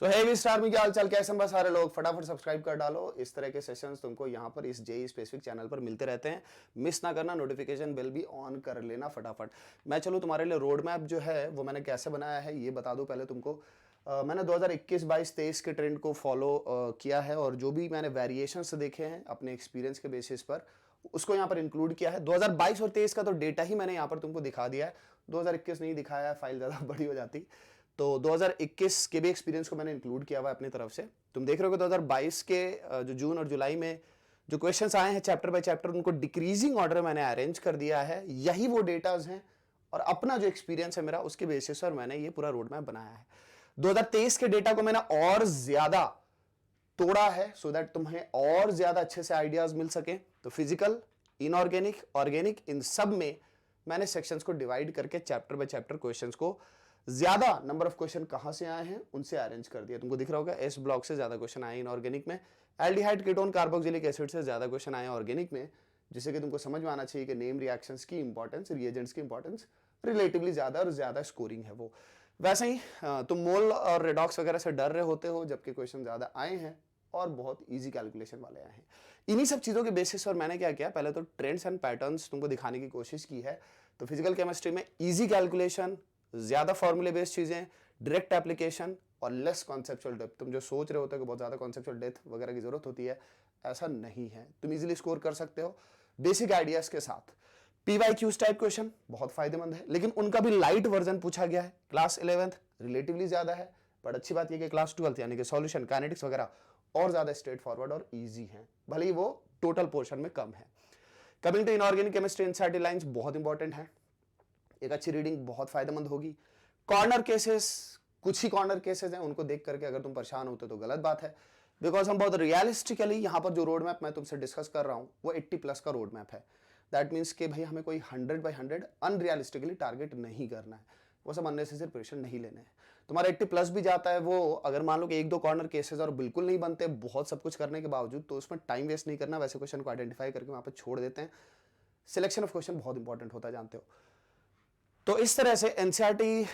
सो heavy star में क्या हाल चाल, कैसे हैं बस सारे लोग। फटाफट सब्सक्राइब कर डालो। इस तरह के सेशंस तुमको यहाँ पर इस जेई स्पेसिफिक चैनल पर मिलते रहते हैं। मिस ना करना, नोटिफिकेशन बेल भी ऑन कर लेना फटाफट। मैं चलूँ तुम्हारे लिए रोड मैप जो है वो मैंने कैसे बनाया है ये बता दूं पहले तुमको। मैंने 2021, 22, 23 के ट्रेंड को फॉलो किया है और जो भी मैंने वेरिएशंस देखे हैं अपने एक्सपीरियंस के बेसिस पर उसको यहाँ पर इंक्लूड किया है। 2022 और 23 का तो डेटा ही मैंने यहाँ पर तुमको दिखा दिया है, 2021 नहीं दिखाया है, फाइल ज़्यादा बड़ी हो जाती। तो 2021 के भी एक्सपीरियंस को मैंने इंक्लूड किया हुआ है अपनी तरफ से। तुम देख रहे हो कि 2022 के जो जून और जुलाई में जो क्वेश्चंस आए हैं चैप्टर बाय चैप्टर, उनको डिक्रीजिंग ऑर्डर मैंने अरेंज कर दिया है। यही वो डेटाज हैं और अपना जो एक्सपीरियंस है मेरा उसके बेसिस पर मैंने ये पूरा रोड मैप बनाया है। 2023 के डेटा को मैंने और ज्यादा तोड़ा है सो दैट तुम्हें और ज्यादा अच्छे से आइडियाज मिल सके। तो फिजिकल, इनऑर्गेनिक, ऑर्गेनिक, इन सब में मैंने सेक्शंस को डिवाइड करके चैप्टर बाय चैप्टर क्वेश्चंस को ज्यादा नंबर ऑफ क्वेश्चन कहां से आए हैं उनसे अरेंज कर दिया। तुमको दिख रहा होगा एस ब्लॉक से ज्यादा क्वेश्चन आए इनऑर्गेनिक में, एल्डिहाइड, कीटोन, कार्बोक्सिलिक एसिड से ज्यादा क्वेश्चन आए ऑर्गेनिक में, जिससे कि तुमको समझ में आना चाहिए कि नेम रिएक्शंस की इंपॉर्टेंस, रिएजेंट्स की इंपॉर्टेंस रिलेटिवली ज्यादा और ज्यादा स्कोरिंग है वो। वैसे ही तुम मोल और रेडॉक्स वगैरह से डर रहे होते हो जबकि क्वेश्चन ज्यादा आए हैं और बहुत इजी कैलकुलेशन वाले आए हैं। इन्हीं सब चीजों के बेसिस पर मैंने क्या किया, पहले तो ट्रेंड्स एंड पैटर्न्स तुमको दिखाने की कोशिश की है। तो फिजिकल केमिस्ट्री में इजी कैलकुलेशन, ज्यादा फॉर्मूले बेस्ड चीजें, डायरेक्ट एप्लीकेशन और लेस कॉन्सेप्चुअल डेप्थ। तुम जो सोच रहे होते हो कि बहुत ज्यादा कॉन्सेप्चुअल डेप्थ वगैरह की जरूरत होती है, ऐसा नहीं है। तुम इजीली स्कोर कर सकते हो बेसिक आइडियाज के साथ। पीवाईक्यूज टाइप क्वेश्चन बहुत फायदेमंद है, लेकिन उनका भी लाइट वर्जन पूछा गया है। क्लास 11th रिलेटिवली ज्यादा है, बट अच्छी बात यह कि क्लास 12th यानी कि सॉल्यूशन, काइनेटिक्स वगैरह और ज्यादा स्ट्रेट फॉरवर्ड और इजी है, भले ही वो टोटल पोर्शन में कम है। Coming to inorganic chemistry, NCERT lines बहुत इंपॉर्टेंट है। एक अच्छी रीडिंग बहुत फायदेमंद होगी। कॉर्नर केसेस, कुछ ही कॉर्नर केसेस हैं, उनको देख करके अगर तुम परेशान होते तो गलत बात है। बिकॉज हम बहुत रियलिस्टिकली यहाँ पर जो रोड मैप मैं तुमसे डिस्कस कर रहा हूँ वो 80+ का रोड मैप है। दैट मीन्स कि भाई हमें कोई 100/100 अनरियलिस्टिकली टारगेट नहीं करना है, वो सब अननेसेसरी प्रेशर नहीं लेना है। तुम्हारा 80+ भी जाता है वो, अगर मान लो कि 1-2 कॉर्नर केसेस और बिल्कुल नहीं बनते बहुत सब कुछ करने के बावजूद, तो उसमें टाइम वेस्ट नहीं करना, वैसे क्वेश्चन को आइडेंटिफाई करके वहां पर छोड़ देते हैं। सिलेक्शन ऑफ क्वेश्चन बहुत इंपॉर्टेंट होता है, जानते हो। तो इस तरह से एनसीईआरटी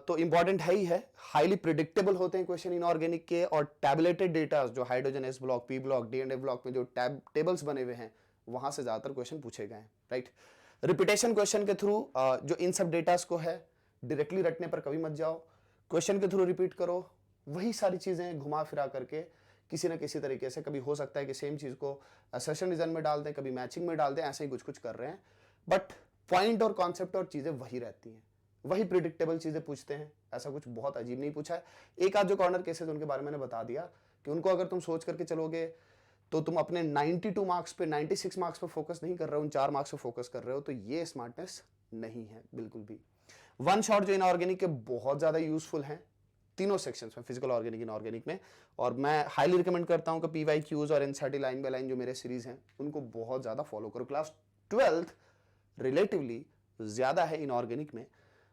तो इंपॉर्टेंट है ही है। हाईली प्रिडिक्टेबल होते हैं क्वेश्चन इनऑर्गेनिक के, और टैबुलेटेड डेटा जो hydrogen S block, P block, D and A block में जो टेबल्स बने हुए हैं वहां से ज्यादातर क्वेश्चन पूछे गए हैं, राइट। रिपीटेशन क्वेश्चन के थ्रू जो इन सब डेटास को है डायरेक्टली रटने पर कभी मत जाओ, क्वेश्चन के थ्रू रिपीट करो। वही सारी चीजें घुमा फिरा करके किसी ना किसी तरीके से, कभी हो सकता है कि सेम चीज को असर्शन रीजन में डाल दें, कभी मैचिंग में डाल दें, ऐसे ही कुछ कुछ कर रहे हैं, बट पॉइंट और कॉन्सेप्ट और चीजें वही रहती हैं, वही प्रिडिक्टेबल चीजें पूछते हैं। ऐसा कुछ बहुत अजीब नहीं पूछा है। एक आध जो कॉर्नर केसेस उनके बारे में मैंने बता दिया कि उनको अगर तुम सोच करके चलोगे तो तुम अपने 92 मार्क्स पे, 96 मार्क्स पे फोकस नहीं कर रहे हो, उन 4 मार्क्स पे फोकस कर रहे हो, तो ये स्मार्टनेस नहीं है बिल्कुल भी। वन शॉट जो इनऑर्गेनिक के बहुत ज्यादा यूजफुल हैं तीनों सेक्शंस में, फिजिकल, ऑर्गेनिक, इनऑर्गेनिक में, और मैं हाईली रिकमेंड करता हूं कि पीवाईक्यूज और एनसीईआरटी लाइन बाय लाइन जो मेरे सीरीज हैं उनको बहुत ज्यादा फॉलो करो। क्लास 12th रिलेटिवली ज्यादा है इनऑर्गेनिक में,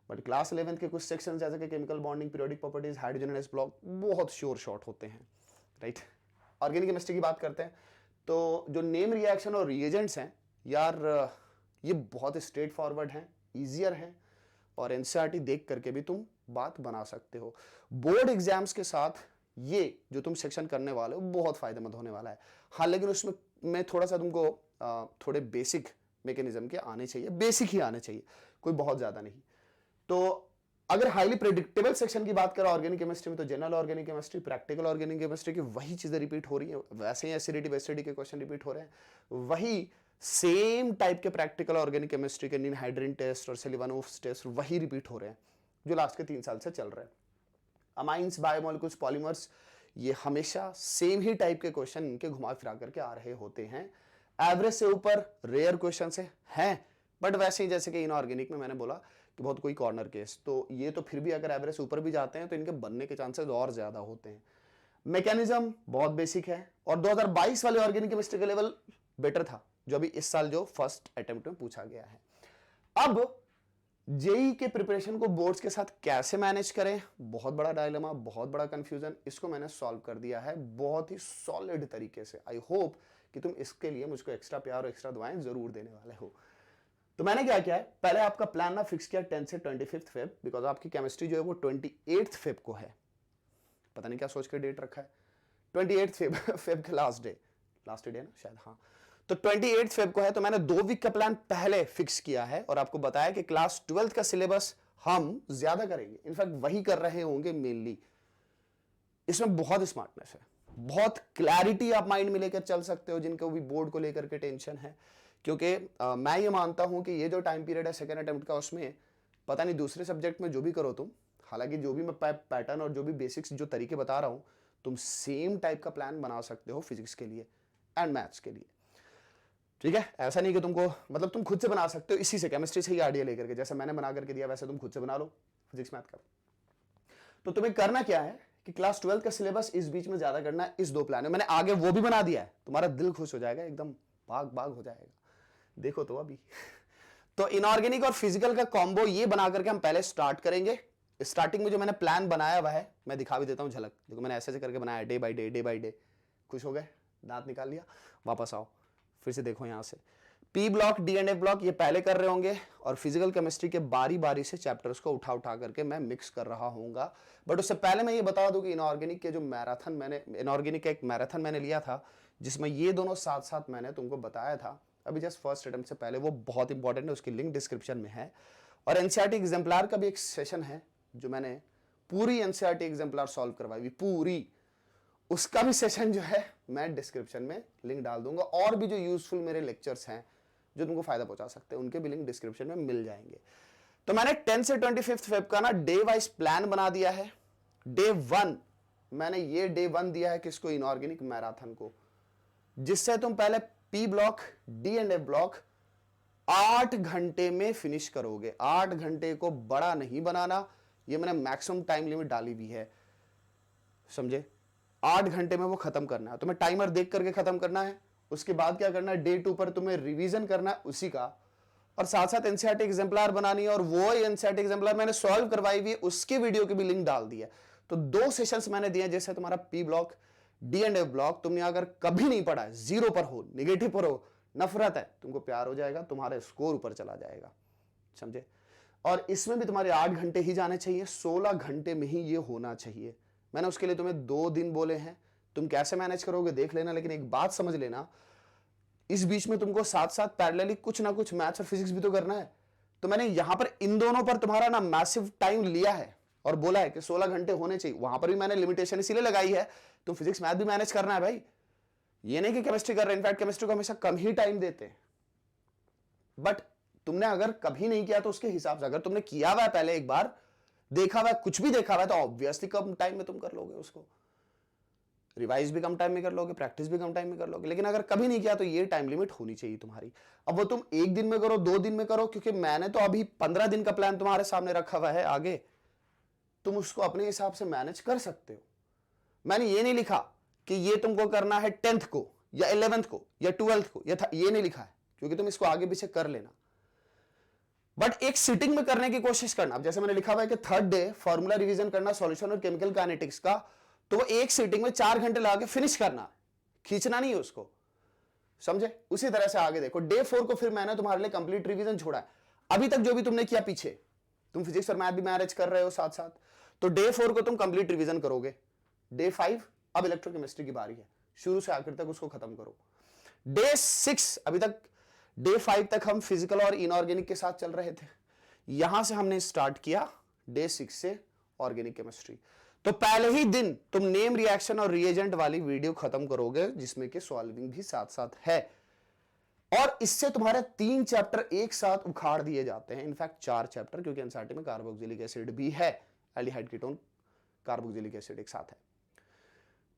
बट क्लास 11th के कुछ सेक्शन जैसे कि chemical bonding, periodic properties, hydrogen S block बहुत श्योर शॉट होते हैं, राइट। ऑर्गेनिक केमिस्ट्री की बात करते हैं तो जो नेम रिएक्शन और रिएजेंट्स हैं यार, ये बहुत स्ट्रेट फॉरवर्ड हैं, ईजियर हैं, और एनसीईआरटी देख करके भी तुम बात बना सकते हो। बोर्ड एग्जाम्स के साथ ये जो तुम सेक्शन करने वाले हो बहुत फायदेमंद होने वाला है। हाँ, लेकिन उसमें मैं थोड़ा सा तुमको थोड़े बेसिक मैकेनिज्म के आने चाहिए, बेसिक ही आने चाहिए, कोई बहुत ज्यादा नहीं। तो अगर हाईली प्रेडिक्टेबल सेक्शन की बात करें ऑर्गेनिक केमिस्ट्री में, तो general organic chemistry, practical organic chemistry की वही चीजें रिपीट हो रही हैं, वैसे ही एसिडिटी वेसिडिटी के क्वेश्चन रिपीट हो रहे हैं, वही सेम टाइप के प्रैक्टिकल ऑर्गेनिक केमिस्ट्री के निनहाइड्रिन टेस्ट और सेलिवानोव्स टेस्ट वही रिपीट हो रहे हैं जो लास्ट के 3 साल से चल रहे हैं। अमाइंस, बायोमोलिक्यूल्स, पॉलीमर्स, ये हमेशा सेम ही टाइप के क्वेश्चन इनके घुमा फिरा करके आ रहे होते हैं। एवरेज से ऊपर रेयर क्वेश्चन हैं, बट वैसे ही जैसे कि इनऑर्गेनिक में मैंने बोला कि बहुत कोई कॉर्नर केस, तो ये तो फिर भी अगर एवरेज ऊपर भी जाते हैं तो इनके बनने के चांसेस और ज्यादा होते हैं। मैकेनिज्म बहुत बेसिक है, और 2022 वाले ऑर्गेनिक केमिस्ट्री का लेवल बेटर था जो अभी इस साल जो फर्स्ट अटेम्प्ट में पूछा गया है। अब जेई के प्रिपरेशन को बोर्ड्स के साथ कैसे मैनेज करें, बहुत बड़ा डायलेमा, बहुत बड़ा कंफ्यूजन, इसको मैंने सॉल्व कर दिया है बहुत ही सॉलिड तरीके से। आई होप कि तुम इसके लिए मुझको एक्स्ट्रा प्यार और एक्स्ट्रा दुआएं जरूर देने वाले हो। तो मैंने क्या किया है, पहले आपका प्लान ना फिक्स किया 10 से 25 फेब, बिकॉज आपकी केमिस्ट्री जो है वो 28 फेब को है। पता नहीं क्या सोच के डेट रखा है, 28 फेब का लास्ट डे ना शायद, हाँ। तो 28 फेब को है, तो मैंने 2 वीक का प्लान पहले फिक्स किया है और आपको बताया कि क्लास 12 का सिलेबस हम ज्यादा करेंगे, इनफैक्ट वही कर रहे होंगे मेनली। इसमें बहुत स्मार्टनेस है, बहुत क्लैरिटी आप माइंड में लेकर चल सकते हो जिनको भी बोर्ड को लेकर के टेंशन है, क्योंकि मैं ये मानता हूं कि ये जो टाइम पीरियड है सेकेंड अटेम्प्ट का, उसमें पता नहीं दूसरे सब्जेक्ट में जो भी करो तुम, हालांकि जो भी मैं पैटर्न और जो भी बेसिक्स जो तरीके बता रहा हूं, तुम सेम टाइप का प्लान बना सकते हो फिजिक्स के लिए एंड मैथ्स के लिए, ठीक है। ऐसा नहीं कि तुमको, मतलब तुम खुद से बना सकते हो इसी से, केमिस्ट्री से ही आइडिया लेकर के, जैसे मैंने बना करके दिया वैसे तुम खुद से बना लो फिजिक्स मैथ का। तो तुम्हें करना क्या है कि क्लास 12 का सिलेबस इस बीच में ज्यादा करना है, इस 2 प्लान में मैंने आगे वो भी बना दिया है, तुम्हारा दिल खुश हो जाएगा, एकदम बाग बाग हो जाएगा, देखो तो अभी। तो इनऑर्गेनिक और फिजिकल का कॉम्बो ये बना करके हम पहले स्टार्ट करेंगे। स्टार्टिंग में जो मैंने प्लान बनाया हुआ है मैं दिखा भी देता हूं झलक, देखो मैंने ऐसे करके बनाया, डे बाय डे। खुश हो गए, दांत निकाल लिया, वापस आओ फिर से देखो यहां से। P block, D and A block ये पहले कर रहे होंगे, और फिजिकल केमिस्ट्री के बारी बारी से चैप्टर्स को उठा उठा करके मैं मिक्स कर रहा हूँगा। बट उससे पहले मैं ये बता दूं कि इनऑर्गेनिक के जो मैराथन मैंने, इनऑर्गेनिक का एक मैराथन मैंने लिया था जिसमें ये दोनों साथ साथ मैंने तुमको बताया था अभी जस्ट फर्स्ट अटेम्प्ट से पहले, वो बहुत इंपॉर्टेंट है, उसकी लिंक डिस्क्रिप्शन में है। और एनसीईआरटी एग्जाम्पलर का भी एक सेशन है जो मैंने पूरी एनसीईआरटी एग्जाम्पलर सॉल्व करवाई हुई पूरी, उसका भी सेशन जो है मैं डिस्क्रिप्शन में लिंक डाल दूंगा। और भी जो यूजफुल मेरे लेक्चर्स हैं जो तुमको फायदा पहुंचा सकते हैं, उनके भी लिंक डिस्क्रिप्शन में मिल जाएंगे। तो मैंने 10 से 25 फेब का ना डे वाइज प्लान बना दिया है। डे 1 मैंने ये डे 1 दिया है किसको, इनऑर्गेनिक मैराथन को, जिससे तुम पहले P block, D and A block 8 घंटे में फिनिश करोगे। 8 घंटे को बड़ा नहीं बनाना, ये मैंने मैक्सिमम टाइम लिमिट डाली भी है, समझे। 8 घंटे में वो खत्म करना है, तुम्हें टाइमर देख करके खत्म करना है। उसके बाद क्या करना है, डे 2 पर तुम्हें रिवीजन करना है उसी का, और साथ साथ एनसीईआरटी एग्जाम्पलर बनानी है, और वो एनसीईआरटी एग्जाम्पलर मैंने सॉल्व करवाई हुई है, उसकी वीडियो की भी लिंक डाल दी है। तो 2 सेशंस मैंने दिए, जैसे तुम्हारा P block, D and A block तुमने अगर कभी नहीं पढ़ा है, 0 पर हो, निगेटिव पर हो, नफरत है, तुमको प्यार हो जाएगा, तुम्हारा स्कोर ऊपर चला जाएगा, समझे। और इसमें भी तुम्हारे 8 घंटे ही जाने चाहिए, 16 घंटे में ही ये होना चाहिए। मैंने उसके लिए तुम्हें 2 दिन बोले हैं, तुम कैसे मैनेज करोगे देख लेना। लेकिन एक बात समझ लेना, इस बीच में तुमको साथ साथ पैरेलली कुछ ना कुछ मैथ्स और फिजिक्स भी तो करना है। तो मैंने यहां पर इन दोनों पर तुम्हारा ना मैसिव टाइम लिया है और बोला है कि 16 घंटे होने चाहिए। वहां पर भी मैंने लिमिटेशन इसीलिए लगाई है, तुम फिजिक्स मैथ भी मैनेज करना है भाई, ये नहीं कि केमिस्ट्री कर रहे हैं। इनफैक्ट केमिस्ट्री को हमेशा कम ही टाइम देते हैं, बट तुमने अगर कभी नहीं किया तो उसके हिसाब से, अगर तुमने किया हुआ है पहले एक बार, देखा हुआ है, कुछ भी देखा हुआ है, तो ऑब्वियसली कम टाइम में तुम कर लोगे उसको, रिवाइज भी कम टाइम में कर लोगे, प्रैक्टिस भी कम टाइम में कर लोगे। लेकिन अगर कभी नहीं किया तो ये टाइम लिमिट होनी चाहिए तुम्हारी। अब वो तुम 1 दिन में करो, 2 दिन में करो, क्योंकि मैंने तो अभी 15 दिन का प्लान तुम्हारे सामने रखा हुआ है आगे, तुम उसको अपने हिसाब से मैनेज कर सकते हो। मैंने ये नहीं लिखा कि ये तुमको करना है 10th को या 11th को या 12th को, ये नहीं लिखा है, क्योंकि तुम इसको आगे पीछे कर लेना, बट एक सिटिंग में करने की कोशिश करना। अब जैसे मैंने लिखा हुआ है कि 3rd डे फॉर्मूला रिवीजन करना सॉल्यूशन और केमिकल काइनेटिक्स का, तो वो एक सिटिंग में 4 घंटे लगा के फिनिश करना, खींचना नहीं है उसको, समझे। उसी तरह से आगे देखो, डे 4 को फिर मैंने तुम्हारे लिए कंप्लीट रिवीजन छोड़ा है। अभी तक जो भी तुमने किया पीछे, तुम फिजिक्स और मैथ भी मैनेज कर रहे हो साथ साथ, तो डे 4 को तुम कंप्लीट रिवीजन करोगे। डे 5 अब इलेक्ट्रोकेमिस्ट्री की बारी है, शुरू से आखिर तक उसको खत्म करो। डे 6 अभी तक, डे 5 तक हम फिजिकल और इनऑर्गेनिक के साथ चल रहे थे, यहां से हमने स्टार्ट किया डे 6 से ऑर्गेनिक केमिस्ट्री। तो पहले ही दिन तुम नेम रिएक्शन और रिएजेंट वाली वीडियो खत्म करोगे, जिसमें कि सॉल्विंग भी साथ साथ है, और इससे तुम्हारे 3 चैप्टर एक साथ उखाड़ दिए जाते हैं। इनफैक्ट 4 चैप्टर, क्योंकि एनसीईआरटी में कार्बोक्सिलिक एसिड भी है, एल्डिहाइड कीटोन कार्बोक्सिलिक एसिड एक साथ है।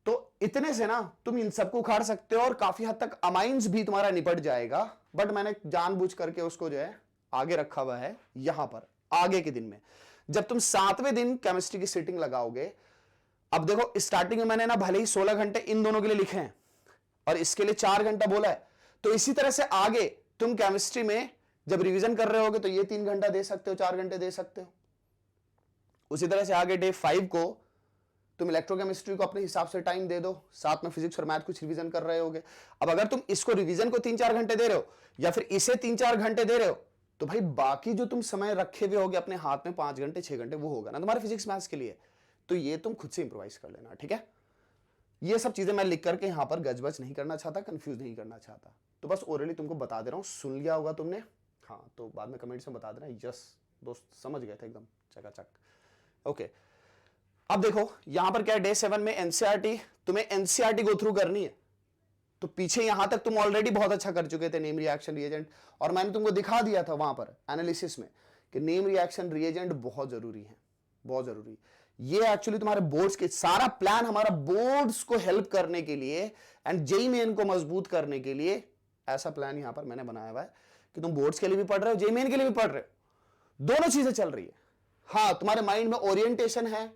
तो इतने से ना तुम इन सबको उखाड़ सकते हो, और काफी हद तक अमाइंस भी तुम्हारा निपट जाएगा। बट मैंने जानबूझ करके उसको जो है आगे रखा हुआ है यहां पर, आगे के दिन में जब तुम 7वें दिन केमिस्ट्री की सीटिंग लगाओगे। अब देखो, स्टार्टिंग में मैंने ना भले ही 16 घंटे इन दोनों के लिए लिखे हैं और इसके लिए 4 घंटा बोला है, तो इसी तरह से आगे तुम केमिस्ट्री में जब रिवीजन कर रहे होगे तो ये 3 घंटा दे सकते हो, 4 घंटे दे सकते हो। उसी तरह से आगे डे 5 को तुम इलेक्ट्रोकेमिस्ट्री को अपने हिसाब से टाइम दे दो, साथ में फिजिक्स और मैथ कुछ रिवीजन कर रहे होगे। अब अगर तुम इसको रिवीजन को 3-4 घंटे दे रहे हो, या फिर इसे 3-4 घंटे दे रहे हो, तो भाई बाकी जो तुम समय रखे हुए होगे अपने हाथ में 5 घंटे 6 घंटे, वो होगा ना तुम्हारे फिजिक्स मैथ्स के लिए। तो ये तुम खुद से इंप्रोवाइज कर लेना, ठीक है। ये सब चीजें मैं लिख करके यहाँ पर गजबज नहीं करना चाहता, कंफ्यूज नहीं करना चाहता, तो बस ओरली तुमको बता दे रहा हूँ। सुन लिया होगा तुमने, हाँ, तो बाद में कमेंट्स में बता देना यस दोस्त समझ गए थे एकदम चकाचक। ओके, अब देखो यहां पर क्या है, डे 7 में एनसीईआरटी, तुम्हें एनसीईआरटी गो थ्रू करनी है। तो पीछे यहां तक तुम ऑलरेडी बहुत अच्छा कर चुके थे, नेम रिएक्शन रिएजेंट, और मैंने तुमको दिखा दिया था वहां पर एनालिसिस में कि नेम रिएक्शन रिएजेंट बहुत जरूरी है, बहुत जरूरी। ये एक्चुअली तुम्हारे बोर्ड्स के सारा प्लान हमारा बोर्ड्स को हेल्प करने के लिए एंड जेईई मेन को मजबूत करने के लिए ऐसा प्लान यहां पर मैंने बनाया हुआ है कि तुम बोर्ड्स के लिए भी पढ़ रहे हो, जेईई मेन के लिए भी पढ़ रहे हो, दोनों चीजें चल रही है। हाँ, तुम्हारे माइंड में ओरिएंटेशन है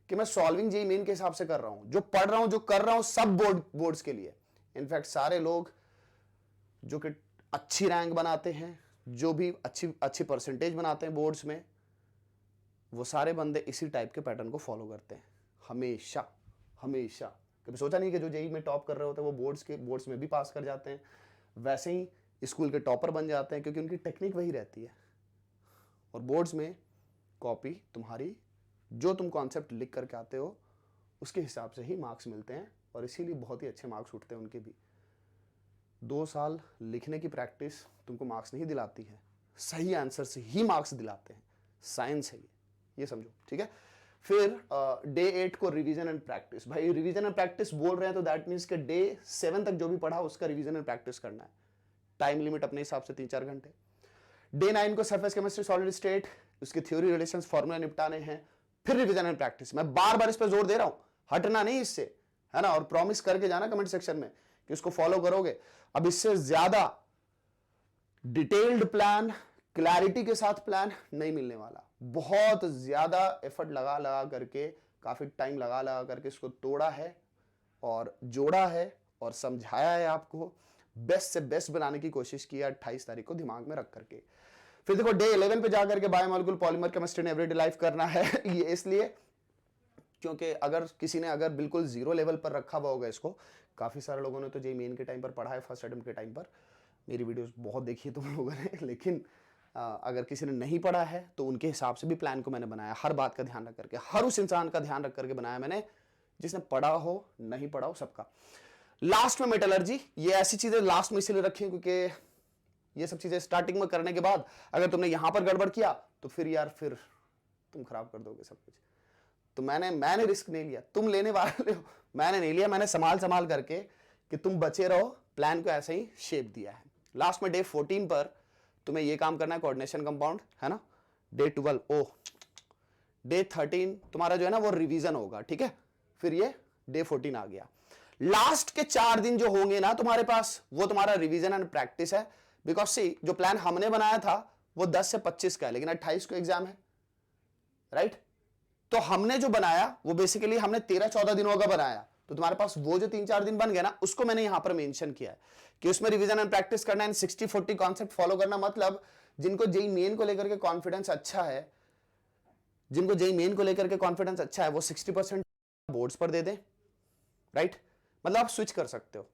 कि मैं सॉल्विंग जेईई मेन के हिसाब से कर रहा हूं, जो पढ़ रहा हूं जो कर रहा हूं सब बोर्ड्स के लिए। इनफैक्ट सारे लोग जो कि अच्छी रैंक बनाते हैं, जो भी अच्छी परसेंटेज बनाते हैं बोर्ड्स में, वो सारे बंदे इसी टाइप के पैटर्न को फॉलो करते हैं हमेशा हमेशा। कभी सोचा नहीं कि जो जेईई में टॉप कर रहे होते हैं वो बोर्ड्स में भी पास कर जाते हैं, वैसे ही स्कूल के टॉपर बन जाते हैं, क्योंकि उनकी टेक्निक वही रहती है। और बोर्ड्स में कॉपी तुम्हारी जो तुम कॉन्सेप्ट लिख करके आते हो उसके हिसाब से ही मार्क्स मिलते हैं, और इसीलिए बहुत ही अच्छे मार्क्स उठते हैं उनके भी। 2 साल लिखने की प्रैक्टिस तुमको मार्क्स नहीं दिलाती है, सही आंसर से ही मार्क्स दिलाते हैं, साइंस है ये समझो, ठीक है। फिर डे 8 को रिवीजन एंड प्रैक्टिस। भाई रिवीजन एंड प्रैक्टिस बोल रहे हैं तो दैट मीन्स कि डे 7 तक जो भी पढ़ा उसका रिवीजन एंड प्रैक्टिस करना है। टाइम लिमिट अपने हिसाब से 3-4 घंटे। डे 9 को सरफेस केमिस्ट्री सॉलिड स्टेट, उसके थ्योरी रिलेशंस फॉर्मूला निपटाने हैं, फिर रिवीजन एंड प्रैक्टिस। मैं बार बार इस पर जोर दे रहा हूं, हटना नहीं इससे, है ना, और प्रॉमिस करके जाना कमेंट सेक्शन में कि उसको फॉलो करोगे। अब इससे ज्यादा डिटेल्ड प्लान, क्लैरिटी के साथ प्लान नहीं मिलने वाला। बहुत ज्यादा एफर्ट लगा लगा करके, काफी टाइम लगा लगा करके इसको तोड़ा है और जोड़ा है और समझाया है आपको, बेस्ट से बेस्ट बनाने की कोशिश की है 28 तारीख को दिमाग में रख करके। फिर देखो डे 11 पे जाकर के बायोमोलिकुलर पॉलीमर केमिस्ट्री ने एवरीडे लाइफ करना है। ये इसलिए क्योंकि अगर किसी ने अगर बिल्कुल जीरो लेवल पर रखा हुआ होगा इसको, काफी सारे लोगों ने तो जेईई मेन के टाइम पर पढ़ा है, फर्स्ट अटेम्प्ट के टाइम पर, मेरी वीडियोस बहुत देखी है तुम लोगों ने, लेकिन अगर किसी ने नहीं पढ़ा है तो उनके हिसाब से भी प्लान को मैंने बनाया, हर बात का ध्यान रख करके, हर उस इंसान का ध्यान रख करके बनाया मैंने, जिसने पढ़ा हो नहीं पढ़ा हो सबका। लास्ट में मेटलर्जी, ये ऐसी चीजें लास्ट में इसलिए रखी क्योंकि ये सब चीजें स्टार्टिंग में करने के बाद अगर तुमने यहां पर गड़बड़ किया तो फिर यार फिर तुम खराब कर दोगे सब कुछ। तो मैंने रिस्क नहीं लिया, तुम लेने वाले हो, मैंने नहीं लिया, मैंने संभाल करके कि तुम बचे रहो, प्लान को ऐसे ही शेप दिया है। लास्ट में डे 14 पर तुम्हें ये काम करना है, कोऑर्डिनेशन कंपाउंड, है ना। डे 12 डे 13 तुम्हारा जो है ना वो रिवीजन होगा, ठीक है। फिर ये डे 14 आ गया। लास्ट के 4 दिन जो होंगे ना तुम्हारे पास, वो तुम्हारा रिवीजन एंड प्रैक्टिस है। बिकॉज सी जो प्लान हमने बनाया था वो 10 से 25 का है, लेकिन 28 को एग्जाम है, राइट। तो हमने जो बनाया वो बेसिकली हमने 13-14 दिनों का बनाया, तो तुम्हारे पास वो जो 3-4 दिन बन गया ना, उसको मैंने यहां पर मेंशन किया है कि उसमें रिवीजन एंड प्रैक्टिस करना है, 60-40 कॉन्सेप्ट फॉलो करना। मतलब जिनको जेईई मेन को लेकर के कॉन्फिडेंस अच्छा है, जिनको जेईई मेन को लेकर के कॉन्फिडेंस अच्छा है, वो 60% बोर्ड्स पर दे दें, राइट। मतलब आप स्विच कर सकते हो।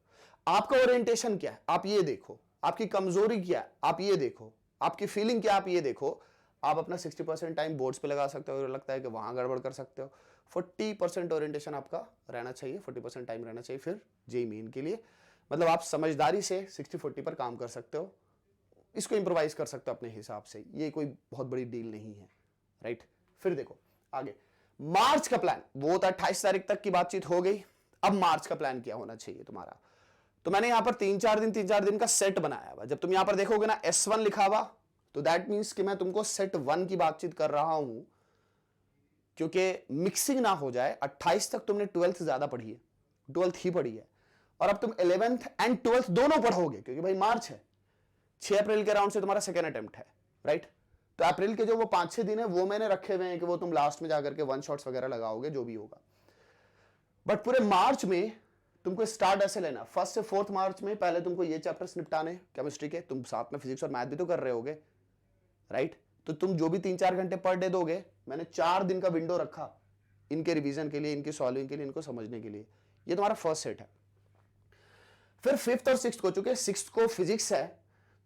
आपका ओरिएंटेशन क्या है आप ये देखो, आपकी कमजोरी क्या है आप ये देखो, आपकी फीलिंग क्या आप ये देखो। आप अपना 60% टाइम बोर्ड्स पे लगा सकते हो, अगर लगता है कि वहां गड़बड़ कर सकते हो। 40% ओरिएंटेशन आपका रहना चाहिए, 40% टाइम रहना चाहिए फिर जेईई मेन के लिए। मतलब आप समझदारी से 60-40 पर काम कर सकते हो, इसको इंप्रोवाइज कर सकते हो अपने हिसाब से, ये कोई बहुत बड़ी डील नहीं है, राइट। फिर देखो आगे मार्च का प्लान, वो तो 28 तारीख तक की बातचीत हो गई। अब मार्च का प्लान क्या होना चाहिए तुम्हारा, तो मैंने यहां पर 3-4 दिन का सेट बनाया हुआ। जब तुम यहां पर देखोगे ना S1 लिखा हुआ, तो दैट मीन्स कि मैं तुमको सेट 1 की बातचीत कर रहा हूं, क्योंकि मिक्सिंग ना हो जाए। 28 तक तुमने 12th ज्यादा पढ़ी है, 12th ही पढ़ी है, और अब तुम 11th एंड 12th दोनों पढ़ोगे, क्योंकि भाई मार्च है। 6 अप्रैल के राउंड से तुम्हारा सेकेंड अटेम्प्ट है, राइट। तो अप्रैल के जो वो 5-6 दिन है वो मैंने रखे हुए हैं कि वो तुम लास्ट में जाकर के 1 शॉट्स वगैरह लगाओगे, जो भी होगा। बट पूरे मार्च में तुमको स्टार्ट ऐसे लेना, 1 से 4 मार्च में पहले तुमको ये चैप्टर्स निपटाने केमिस्ट्री के, तुम साथ में फिजिक्स और मैथ भी तो कर रहे होगे, राइट। तो तुम जो भी 3-4 घंटे पर डे दोगे, मैंने 4 दिन का विंडो रखा इनके रिवीजन के लिए, इनकी सॉल्विंग के लिए, इनको समझने के लिए। ये तुम्हारा फर्स्ट सेट है। फिर 5th और 6th को, चुके 6th को फिजिक्स है,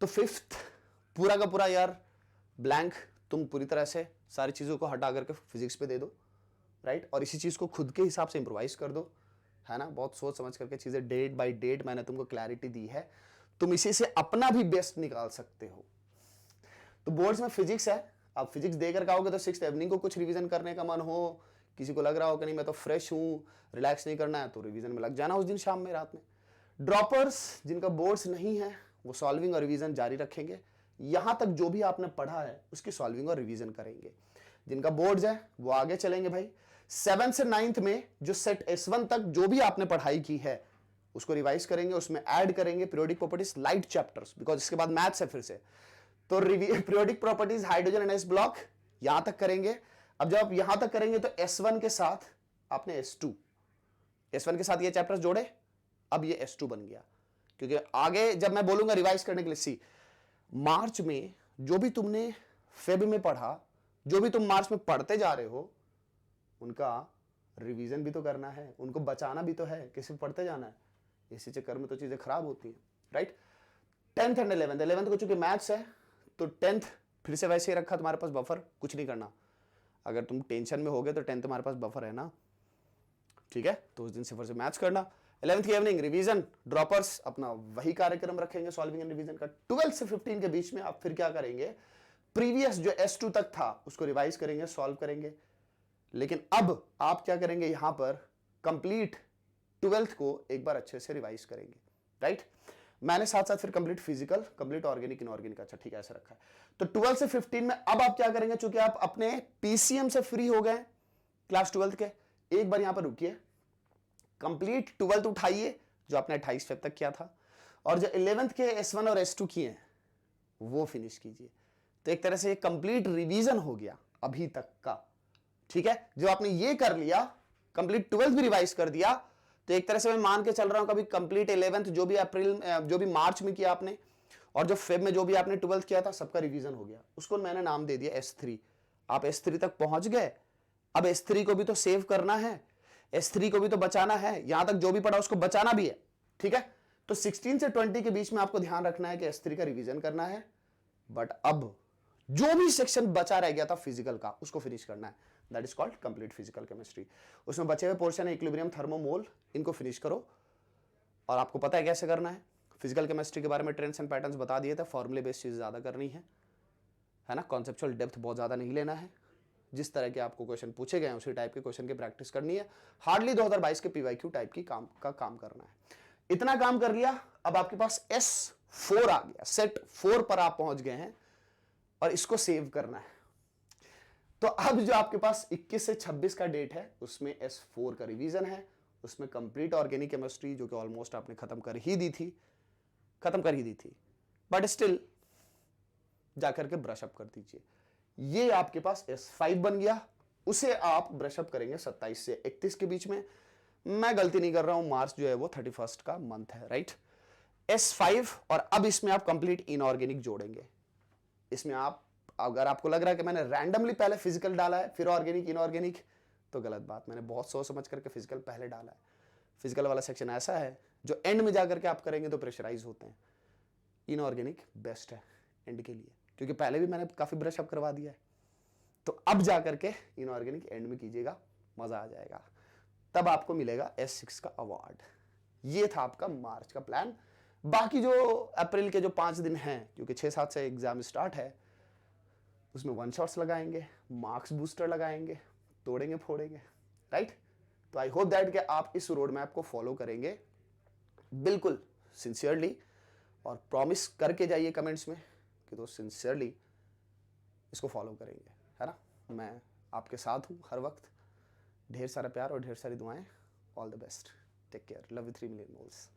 तो 5th पूरा का पूरा यार ब्लैंक, तुम पूरी तरह से सारी चीजों को हटा करके फिजिक्स पे दे दो, राइट, और इसी चीज़ को खुद के हिसाब से इम्प्रोवाइज कर दो, है ना, बहुत सोच समझ करके चीज़ें, डेट बाय डेट मैंने तुमको क्लैरिटी दी है, तुम इसी से अपना भी बेस्ट निकाल सकते हो। तो बोर्ड्स में फिजिक्स है, आप फिजिक्स देकर के आओगे तो 6th इवनिंग को कुछ रिवीजन करने का मन हो, किसी को लग रहा हो कि नहीं मैं तो फ्रेश हूँ, रिलैक्स नहीं करना है, तो रिवीजन में लग जाना उस दिन शाम में, रात में। ड्रॉपर्स जिनका बोर्ड्स नहीं है वो सॉल्विंग और रिवीजन जारी रखेंगे, यहां तक जो भी आपने पढ़ा है उसकी सॉल्विंग और रिवीजन करेंगे। जिनका बोर्ड्स है वो आगे चलेंगे भाई, 7th से 9th में जो सेट S1 तक जो भी आपने पढ़ाई की है उसको रिवाइज करेंगे, उसमें ऐड करेंगे periodic properties light chapters, because इसके बाद मैथ्स है फिर से, तो periodic properties hydrogen and S block यहां तक करेंगे। अब जब आप यहां तक करेंगे तो S1 के साथ आपने S1 के साथ ये चैप्टर्स जोड़े, अब ये S2 बन गया, क्योंकि आगे जब मैं बोलूंगा रिवाइज करने के लिए, सी मार्च में जो भी तुमने फेब में पढ़ा, जो भी तुम मार्च में पढ़ते जा रहे हो, उनका रिवीजन भी तो करना है, उनको बचाना भी तो है, किसी पढ़ते जाना है, इसी चक्कर में तो चीजें खराब होती हैं, राइट। 10th एंड 11th को चूंकि मैथ्स है तो 10th फिर से वैसे ही रखा, तुम्हारे पास बफर, कुछ नहीं करना, अगर तुम टेंशन में हो गए तो 10th तुम्हारे पास बफर है ना, ठीक है, तो उस दिन सिर्फ से मैथ्स करना। 11th की इवनिंग रिवीजन, ड्रॉपर्स अपना वही कार्यक्रम रखेंगे सॉल्विंग एंड रिवीजन का। 12 से 15 के बीच में आप फिर क्या करेंगे, प्रीवियस जो S2 तक था उसको रिवाइज करेंगे, सॉल्व करेंगे, लेकिन अब आप क्या करेंगे, यहां पर कंप्लीट 12th को एक बार अच्छे से रिवाइज करेंगे, राइट। मैंने साथ साथ फिर complete physical, complete organic, inorganic, अच्छा ठीक है ऐसा रखा है। तो 12 से 15 में अब आप क्या करेंगे, चूंकि आप अपने PCM से फ्री हो गए क्लास 12th के, एक बार यहां पर रुकिए, कंप्लीट 12th उठाइए जो आपने 28 फेब तक किया था, और जो 11th के S1 और S2 किए हैं वो फिनिश कीजिए। तो एक तरह से कंप्लीट रिवीजन हो गया अभी तक का, ठीक है। जो आपने ये कर लिया, कंप्लीट 12th भी रिवाइज कर दिया, तो एक तरह से मैं मान के चल रहा हूं कभी कंप्लीट 11th जो भी अप्रैल, जो भी मार्च में किया आपने, और जो फेब में जो भी आपने 12th किया था, सबका रिवीजन हो गया। उसको मैंने नाम दे दिया S3। आप S3 तक पहुंच गए, अब S3 को भी तो सेव करना है, S3 को भी तो बचाना है, यहां तक जो भी पढ़ा उसको बचाना भी है, ठीक है। तो 16 से 20 के बीच में आपको ध्यान रखना है कि S3 का रिवीजन करना है, बट अब जो भी सेक्शन बचा रह गया था फिजिकल का उसको फिनिश करना है, that is called complete physical chemistry. उसमें बचे हुए पोर्शन है इक्विलिब्रियम, थर्मोमोल, इनको फिनिश करो, और आपको पता है कैसे करना है। फिजिकल केमिस्ट्री के बारे में ट्रेंड्स एंड पैटर्न्स बता दिए थे, फॉर्मूले बेस्ड चीज ज्यादा करनी है ना, कॉन्सेप्चुअल डेप्थ बहुत ज्यादा नहीं लेना है, जिस तरह के आपको क्वेश्चन पूछे गए हैं उसी टाइप के क्वेश्चन की प्रैक्टिस करनी है, हार्डली 2022 के PYQ टाइप की काम करना है। इतना काम कर लिया, अब आपके पास S4 आ गया, सेट 4 पर आप पहुंच गए हैं, और इसको सेव करना है। तो अब जो आपके पास 21 से 26 का डेट है उसमें S4 का रिवीजन है, उसमें कंप्लीट ऑर्गेनिक केमिस्ट्री जो कि ऑलमोस्ट आपने खत्म कर ही दी थी, बट स्टिल जाकर के ब्रशअप कर दीजिए। ये आपके पास S5 बन गया, उसे आप ब्रशअप करेंगे 27 से 31 के बीच में। मैं गलती नहीं कर रहा हूं, मार्च जो है वो 31 का मंथ है, राइट। S5, और अब इसमें आप कंप्लीट इनऑर्गेनिक जोड़ेंगे। इसमें आप, अगर आपको लग रहा है कि मैंने रैंडमली पहले फिजिकल डाला है फिर ऑर्गेनिक इनऑर्गेनिक, तो गलत बात, मैंने बहुत सोच समझ करके फिजिकल पहले डाला है। फिजिकल वाला सेक्शन ऐसा है जो एंड में जाकर के आप करेंगे तो प्रेशराइज होते हैं, इनऑर्गेनिक बेस्ट है एंड के लिए, क्योंकि पहले भी मैंने काफी ब्रश अप करवा दिया है। तो अब जाकर के इनऑर्गेनिक एंड में कीजिएगा, मजा आ जाएगा, तब आपको मिलेगा S6 का अवार्ड। ये था आपका मार्च का प्लान। बाकी जो अप्रैल के जो 5 दिन हैं, क्योंकि 6-7 से एग्जाम स्टार्ट है, उसमें वन शॉट्स लगाएंगे, मार्क्स बूस्टर लगाएंगे, तोड़ेंगे फोड़ेंगे, राइट। तो आई होप दैट कि आप इस रोड मैप को फॉलो करेंगे बिल्कुल सिंसियरली, और प्रॉमिस करके जाइए कमेंट्स में कि तो सिंसियरली इसको फॉलो करेंगे, है ना। मैं आपके साथ हूँ हर वक्त, ढेर सारा प्यार और ढेर सारी दुआएं, all the best, take care, love you 3 million moles.